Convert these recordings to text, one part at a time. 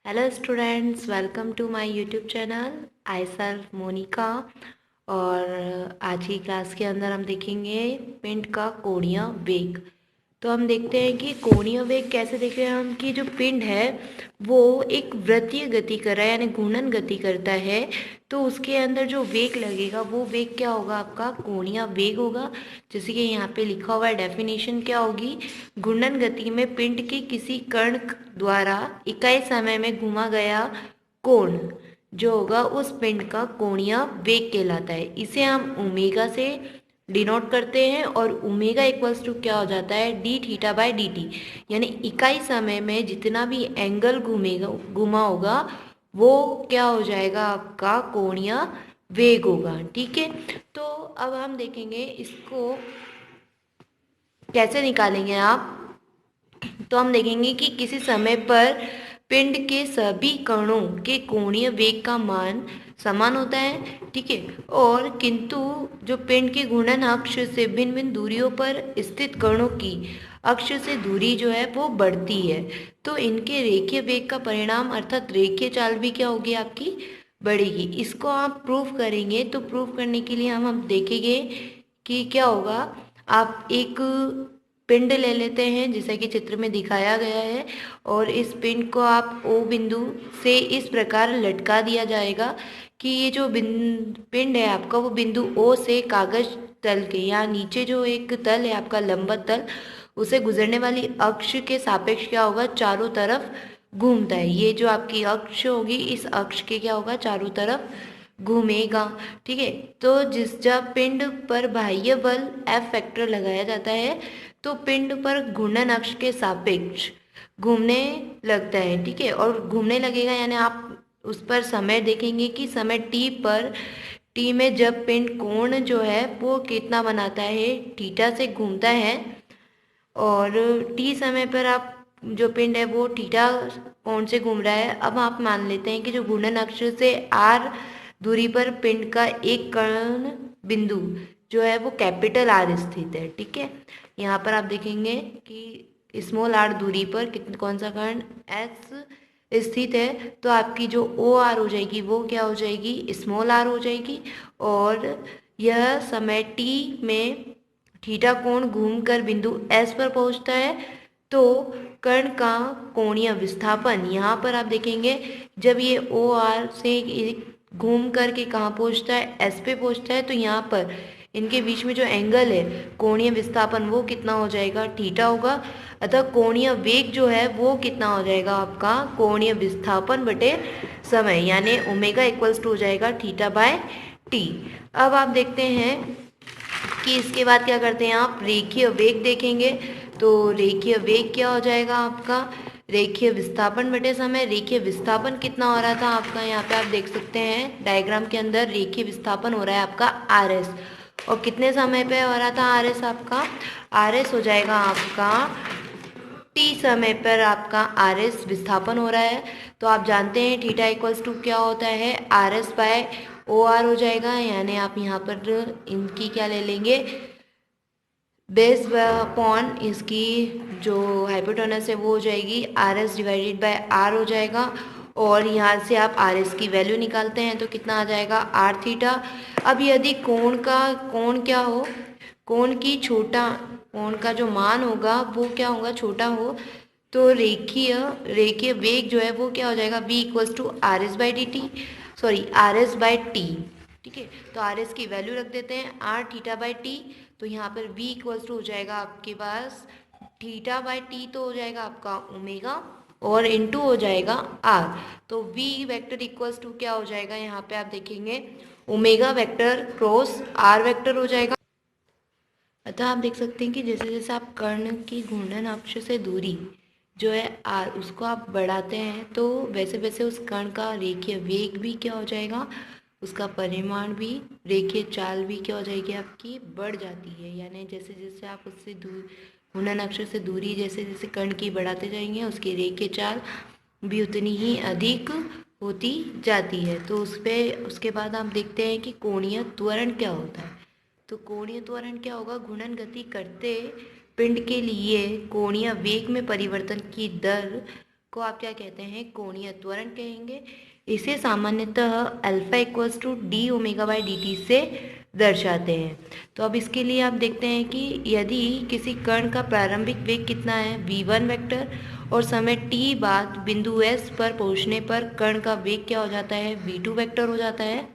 Hello students, welcome to my YouTube channel. I self Monika. और आज की क्लास के अंदर हम देखेंगे पिंड का कोणीय वेग। तो हम देखते हैं कि कोणीय वेग कैसे देख रहे हैं हम कि जो पिंड है वो एक वृत्तीय गति कर रहा है यानी घूर्णन गति करता है। तो उसके अंदर जो वेग लगेगा वो वेग क्या होगा, आपका कोणीय वेग होगा। जैसे कि यहाँ पे लिखा हुआ है डेफिनेशन क्या होगी, घूर्णन गति में पिंड के किसी कण द्वारा इकाई समय में घुमा गया कोण जो होगा उस पिंड का कोणीय वेग कहलाता है। इसे हम ओमेगा से डिनोट करते हैं और ओमेगा इक्वल्स टू क्या हो जाता है, D theta by D T. यानी इकाई समय में जितना भी एंगल घुमा होगा वो क्या हो जाएगा, आपका कोणीय वेग होगा। ठीक है, तो अब हम देखेंगे इसको कैसे निकालेंगे आप। तो हम देखेंगे कि किसी समय पर पिंड के सभी कणों के कोणीय वेग का मान समान होता है। ठीक है, और किंतु जो पिंड के घूर्णन अक्ष से भिन्न भिन्न दूरियों पर स्थित कणों की अक्ष से दूरी जो है वो बढ़ती है। तो इनके रेखीय वेग का परिणाम अर्थात रेखीय चाल भी क्या होगी, आपकी बढ़ेगी। इसको आप प्रूफ करेंगे तो प्रूफ करने के लिए हम देखेंगे कि क्या होगा। आप एक पिंड ले लेते हैं जैसा कि चित्र में दिखाया गया है और इस पिंड को आप ओ बिंदु से इस प्रकार लटका दिया जाएगा कि ये जो पिंड है आपका वो बिंदु ओ से कागज तल के या नीचे जो एक तल है आपका लंबवत तल उसे गुजरने वाली अक्ष के सापेक्ष क्या होगा, चारों तरफ घूमता है। ये जो आपकी अक्ष होगी इस अक्ष के क्या होगा, चारों तरफ घूमेगा। ठीक है, तो जब पिंड पर बाह्य बल एफ फैक्टर लगाया जाता है तो पिंड पर घूर्णन अक्ष के सापेक्ष घूमने लगता है। ठीक है, और घूमने लगेगा यानी आप उस पर समय देखेंगे कि समय टी में जब पिंड कोण जो है वो कितना बनाता है, थीटा से घूमता है। और टी समय पर आप जो पिंड है वो थीटा कोण से घूम रहा है। अब आप मान लेते हैं कि जो घूर्णन अक्ष से आर दूरी पर पिंड का एक कण बिंदु जो है वो कैपिटल आर स्थित है। ठीक है, यहाँ पर आप देखेंगे कि स्मॉल आर दूरी पर कितने कौन सा कण एस स्थित है। तो आपकी जो ओ आर हो जाएगी वो क्या हो जाएगी, स्मॉल आर हो जाएगी। और यह समय टी में थीटा कोण घूमकर बिंदु एस पर पहुंचता है। तो कर्ण का कोणीय विस्थापन यहाँ पर आप देखेंगे जब ये ओ आर से घूम करके कहाँ पहुंचता है, एस पे पहुंचता है। तो यहाँ पर इनके बीच में जो एंगल है कोणीय विस्थापन वो कितना हो जाएगा, थीटा होगा। अतः कोणीय वेग जो है वो कितना हो जाएगा, आपका कोणीय विस्थापन बटे समय यानी ओमेगा इक्वल्स टू हो जाएगा थीटा बाय टी। अब आप देखते हैं कि इसके बाद क्या करते हैं, आप रेखीय वेग देखेंगे। तो रेखीय वेग क्या हो जाएगा आपका, रेखीय विस्थापन बटे समय। रेखीय विस्थापन कितना हो रहा था आपका, यहाँ पे आप देख सकते हैं डायग्राम के अंदर रेखीय विस्थापन हो रहा है आपका आर एस। और कितने समय पे हो रहा था आर एस आपका, आर एस हो जाएगा आपका टी समय पर आपका आर एस विस्थापन हो रहा है। तो आप जानते हैं थीटा इक्वल्स टू क्या होता है, R S by O R हो जाएगा। यानी आप यहाँ पर इनकी क्या ले लेंगे, बेस अपॉन इसकी जो हाइपोटेनस है वो हो जाएगी R S divided by R हो जाएगा। और यहाँ से आप आर एस की वैल्यू निकालते हैं तो कितना आ जाएगा, आर थीटा। अब यदि कोण क्या हो, कोण का जो मान होगा वो क्या होगा, छोटा हो, तो रेखीय वेग जो है वो क्या हो जाएगा, v equals to R S by D T, sorry R S by T. ठीक है, तो आर एस की वैल्यू रख देते हैं आर थीटा बाई टी। तो यहाँ पर v इक्वल्स टू हो जाएगा आपके पास थीटा बाई टी, तो हो जाएगा आपका ओमेगा और इनटू हो जाएगा r। तो v वेक्टर इक्वल्स टू क्या हो जाएगा, यहाँ पे आप देखेंगे omega vector cross r vector हो जाएगा। अतः आप देख सकते हैं कि जैसे जैसे आप कर्ण की घूर्णन अक्ष से दूरी जो है आर उसको आप बढ़ाते हैं तो वैसे वैसे उस कण का रेखीय वेग भी क्या हो जाएगा, उसका परिमाण भी, रेखीय चाल भी क्या हो जाएगी आपकी, बढ़ जाती है। यानी जैसे जैसे आप उससे दूर घूर्णन अक्ष से दूरी जैसे जैसे कण की बढ़ाते जाएंगे उसकी रेखीय चाल भी उतनी ही अधिक होती जाती है। तो उसके बाद आप देखते हैं कि कोणीय त्वरण क्या होता है। तो कोणीय त्वरण क्या होगा, घूर्णन गति करते पिंड के लिए कोणीय वेग में परिवर्तन की दर को आप क्या कहते हैं, कोणीय त्वरण कहेंगे। इसे सामान्यतः alpha equals to D omega by D T से दर्शाते हैं। तो अब इसके लिए आप देखते हैं कि यदि किसी कण का प्रारंभिक वेग कितना है, v1 वेक्टर, और समय t बाद बिंदु s पर पहुंचने पर कण का वेग क्या हो जाता है, v2 वेक्टर हो जाता है।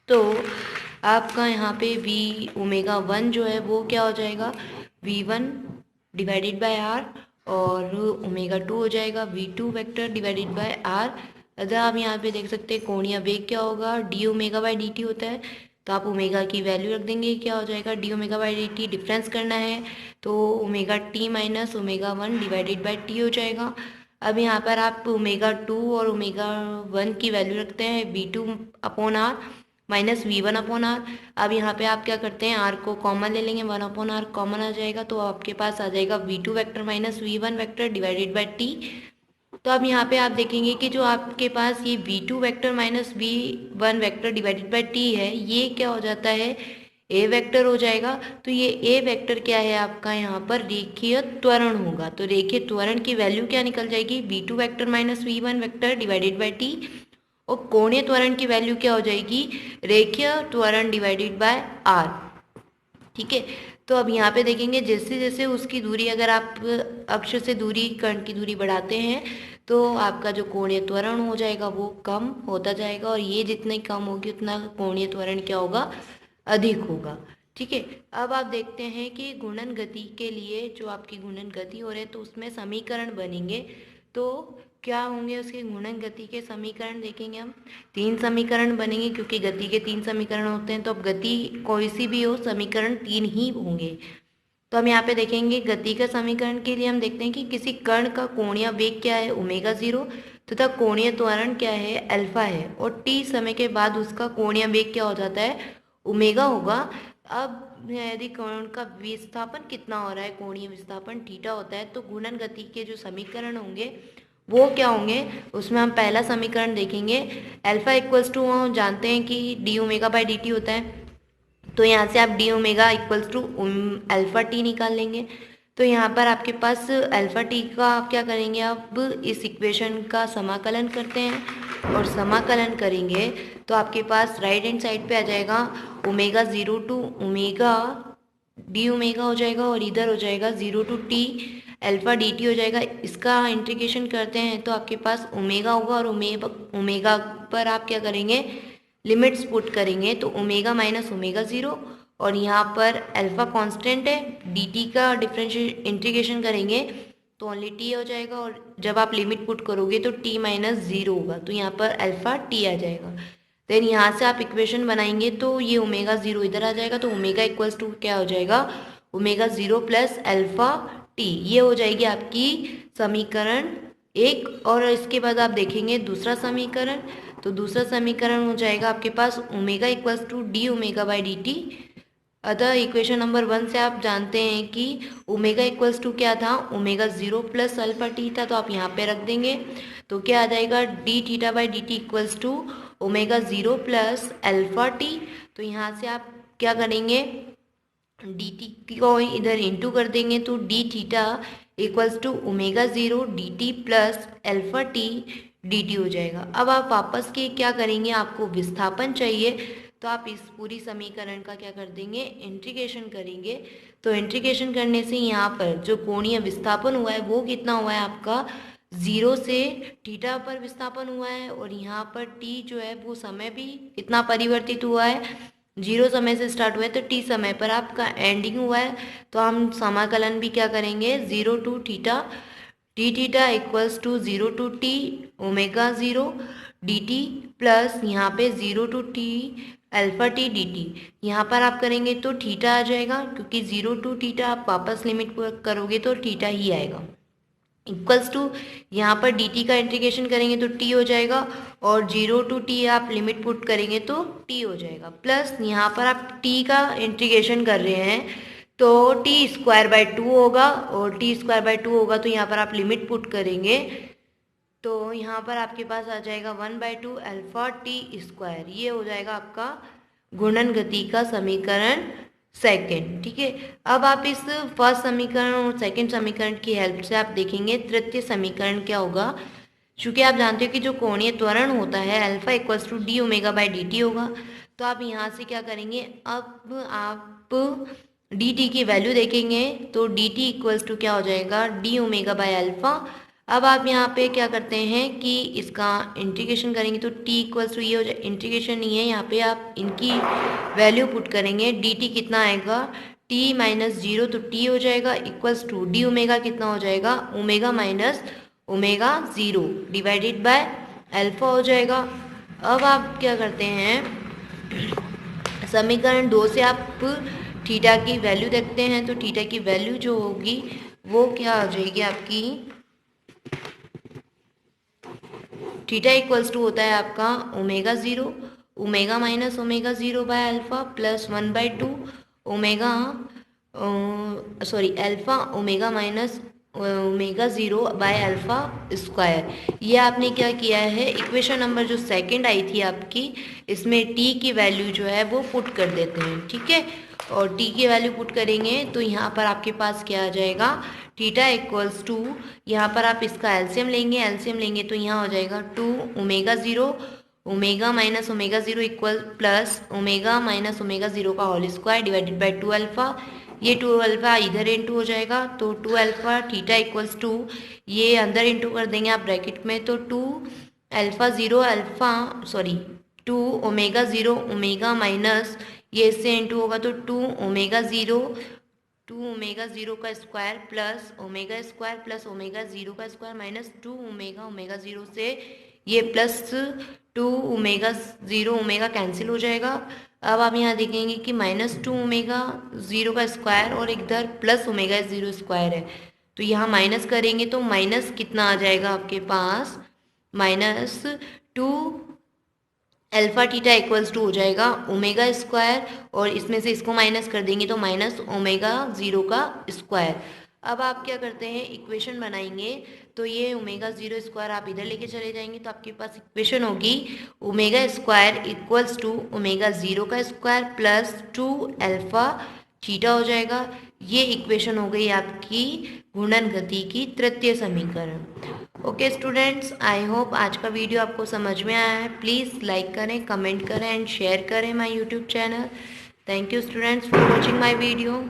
तो आपका यहाँ पे v ओमेगा 1 जो है वो क्या हो जाएगा, v1 डिवाइडेड बाय r, और ओमेगा 2 हो जाएगा v2 vector divided by r। अगर आप यहाँ पे देख सकते हैं कोणीय वेग क्या होगा, D omega by D T होता है। तो आप ओमेगा की वैल्यू रख देंगे, क्या हो जाएगा, D omega by D T, difference करना है तो omega T minus omega 1 divided by T हो जाएगा। अब यहाँ पर आप ओमेगा 2 और ओमेगा 1 की वैल्यू रखते हैं, v2 upon R minus v1 upon R. अब यहाँ पे आप क्या करते हैं, r को कॉमन ले लेंगे, 1 अपॉन आर कॉमन आ जाएगा, तो आपके पास आ जाएगा v2 vector minus v1 vector divided by t। तो अब यहाँ पे आप देखेंगे कि जो आपके पास ये v2 vector minus v1 vector divided by t है, ये क्या हो जाता है, a वेक्टर हो जाएगा। तो ये a वेक्टर क्या है आपका, यहाँ पर रेखीय त्वरण होगा। तो रेखीय त्वरण की वैल्यू क्या निकल जाएगी, v2 vector minus v1 vector divided by t, और कोणीय त्वरण की वैल्यू क्या हो जाएगी, रेखीय त्वरण डिवाइडेड बाय r। ठीक है। तो अब यहाँ पे देखेंगे जैसे जैसे उसकी दूरी, अगर आप अक्ष से दूरी, कण की दूरी बढ़ाते हैं तो आपका जो कोणीय त्वरण हो जाएगा वो कम होता जाएगा, और ये जितनी कम होगी उतना कोणीय त्वरण क्या होगा, अधिक होगा। ठीक है। अब आप देखते हैं कि गुणन गति के लिए जो आपकी गुणन गति हो रही है तो उसमें समीकरण बनेंगे। तो क्या होंगे उसके गुणन गति के समीकरण, देखेंगे हम 3 समीकरण बनेंगे, क्योंकि गति के 3 समीकरण होते हैं। तो अब गति कोई सी भी हो, समीकरण 3 ही होंगे। तो हम यहाँ पे देखेंगे गति का समीकरण के लिए हम देखते हैं कि किसी कण का कोणीय वेग क्या है, ओमेगा 0, तथा कोणीय त्वरण क्या है, अल्फा है, और t समय के बाद उसका कोणीय वेग क्या हो जाता है, ओमेगा होगा। अब यदि कण का विस्थापन कितना हो रहा है, कोणीय विस्थापन थीटा होता है, तो गुणन गति के जो समीकरण होंगे वो क्या होंगे, उसमें हम पहला समीकरण देखेंगे, अल्फा इक्वल्स टू जानते हैं कि D omega by D T होता है। तो यहाँ से आप D omega equals to alpha T निकाल लेंगे। तो यहाँ पर आपके पास अल्फा टी का आप क्या करेंगे, अब इस इक्वेशन का समाकलन करते हैं, और समाकलन करेंगे तो आपके पास राइट हैंड साइड पे आ जाएगा omega 0 to omega D omega हो जाएगा, और इधर हो जाएगा 0 to T alpha D T हो जाएगा। इसका इंटीग्रेशन करते हैं तो आपके पास ओमेगा होगा, और ओमेगा पर आप क्या करेंगे, लिमिट्स पुट करेंगे, तो ओमेगा माइनस ओमेगा 0, और यहाँ पर अल्फा कांस्टेंट है, dt का डिफरेंशियल इंटीग्रेशन करेंगे तो ओनली t हो जाएगा, और जब आप लिमिट पुट करोगे तो t माइनस 0 होगा, तो यहाँ पर अल्फा t आ जाएगा। देन यहाँ से आप इक्वेशन बनाएंगे तो ये ओमेगा 0 इधर आ जाएगा, तो ओमेगा इक्वल्स टू क्या हो जाएगा, ओमेगा 0 प्लस अल्फा t, ये हो जाएगी आपकी समीकरण 1। और इसके बाद आप देखेंगे दूसरा समीकरण, तो दूसरा समीकरण हो जाएगा आपके पास omega equals to D omega by D T. अतः इक्वेशन नंबर 1 से आप जानते हैं कि ओमेगा इक्वल्स टू क्या था, ओमेगा 0 प्लस अल्फा टी था, तो आप यहाँ पे रख देंगे तो क्या आ जाएगा, D theta by D T equals to omega 0 plus alpha T. तो यहाँ से आप क्या करेंगे, डी टी को इधर इंटू कर देंगे, तो D theta equals to omega 0 D T plus alpha T D T हो जाएगा। अब आप वापस के क्या करेंगे, आपको विस्थापन चाहिए, तो आप इस पूरी समीकरण का क्या कर देंगे, इंटीग्रेशन करेंगे। तो इंटीग्रेशन करने से यहाँ पर जो कोणीय विस्थापन हुआ है वो कितना हुआ है आपका, 0 से थीटा पर विस्थापन हुआ है, और यहाँ पर t जो है वो समय भी कितना परिवर्तित हुआ है, 0 समय से स्टार्ट हुआ है, तो t समय पर आपका एंडिंग हुआ है। तो हम समाकलन भी क्या करेंगे, 0 to theta D theta equals to 0 to T omega 0 D T plus यहाँ पे 0 to T alpha T D T. यहाँ पर आप करेंगे तो थीटा आ जाएगा, क्योंकि 0 टू थीटा आप वापस लिमिट करोगे तो थीटा ही आएगा, इक्वल्स टू यहाँ पर डी टी का इंटीग्रेशन करेंगे तो टी हो जाएगा, और 0 टू टी आप लिमिट पुट करेंगे तो टी हो जाएगा, प्लस यहाँ पर आप टी का इंटीग्रेशन कर रहे हैं तो टी स्क्वायर बाय 2 होगा, और टी स्क्वायर बाय 2 होगा तो यहाँ पर आप लिमिट पुट करेंगे तो यहाँ पर आपके पास आ जाएगा 1/2 अल्फा टी स्क्वायर। ये हो जाएगा आपका गुणन गति का समीकरण सेकंड। ठीक है, अब आप इस फर्स्ट समीकरण और सेकंड समीकरण की हेल्प से आप देखेंगे तृतीय समीकरण क्या होगा। चूंकि आप जानते हो कि जो कोणीय त्वरण होता है alpha equals to D omega by D T होगा, तो आप यहाँ से क्या करेंगे, अब आप डी टी की वैल्यू देखेंगे तो डी टी इक्वल्स टू क्या हो जाएगा, डी ओमेगा बाई अल्फा। अब आप यहाँ पे क्या करते हैं कि इसका इंटीग्रेशन करेंगे तो t इक्वल्स टू ये हो जाए, इंटीग्रेशन नहीं है यहाँ पे, आप इनकी वैल्यू पुट करेंगे। dt कितना आएगा, t माइनस जीरो, तो t हो जाएगा इक्वल्स टू डी ओमेगा कितना हो जाएगा, omega minus omega zero divided by alpha हो जाएगा। अब आप क्या करते हैं, समीकरण 2 से आप थीटा की वैल्यू देखते हैं, तो थीटा की वैल्यू जो होगी वो क्या हो जाएगी आपकी, थीटा इक्वल्स टू होता है आपका omega zero, omega minus omega zero bye alpha plus 1/2 omega, sorry alpha omega minus omega zero bye alpha square. ये आपने क्या किया है, इक्वेशन नंबर जो सेकंड आई थी आपकी, इसमें t की वैल्यू जो है वो पुट कर देते हैं। ठीक है, और t की वैल्यू पुट करेंगे तो यहाँ पर आपके पास क्या आ जाएगा, थीटा इक्वल्स टू, यहाँ पर आप इसका एलसीएम लेंगे, एलसीएम लेंगे तो यहाँ हो जाएगा 2 omega zero omega minus omega zero equal plus omega minus omega zero का whole square divided by 2 alpha. ये 2 अल्फ़ा इधर इंटू हो जाएगा तो 2 अल्फ़ा थीटा इक्वल्स टू, ये अंदर इंटू कर देंगे आप ब्रैकेट में, तो 2 alpha zero alpha, sorry 2 omega zero omega minus, ये इससे इंटू होगा तो 2 ओमेगा ज़ीरो, 2 ओमेगा ज़ीरो का square plus omega square plus omega zero का square minus 2 omega omega zero से ये plus 2 omega zero omega cancel हो जाएगा। अब आप यहाँ देखेंगे कि माइनस 2 ओमेगा ज़ीरो का स्क्वायर और इधर प्लस ओमेगा ज़ीरो स्क्वायर है, तो यहाँ माइनस करेंगे तो माइनस कितना आ जाएगा आपके पास, minus 2 alpha theta equals to हो जाएगा ओमेगा स्क्वायर, और इसमें से इसको माइनस कर देंगे तो माइनस ओमेगा ज़ीरो का स्क्वायर। अब आप क्या करते हैं, इक्वेशन बनाएंगे, तो ये ओमेगा ज़ीरो स्क्वायर आप इधर लेके चले जाएंगे तो आपके पास इक्वेशन होगी omega square equals to omega zero का स्क्वायर प्लस 2 अल्फा थीटा हो जाएगा। ये इक्वेशन हो गई आपकी घूर्णन गति की तृतीय समीकरण। ओके स्टूडेंट्स, आई होप आज का वीडियो आपको समझ में आया है। प्लीज़ लाइक करें, कमेंट करें एंड शेयर करें my YouTube channel. Thank you students for watching my video.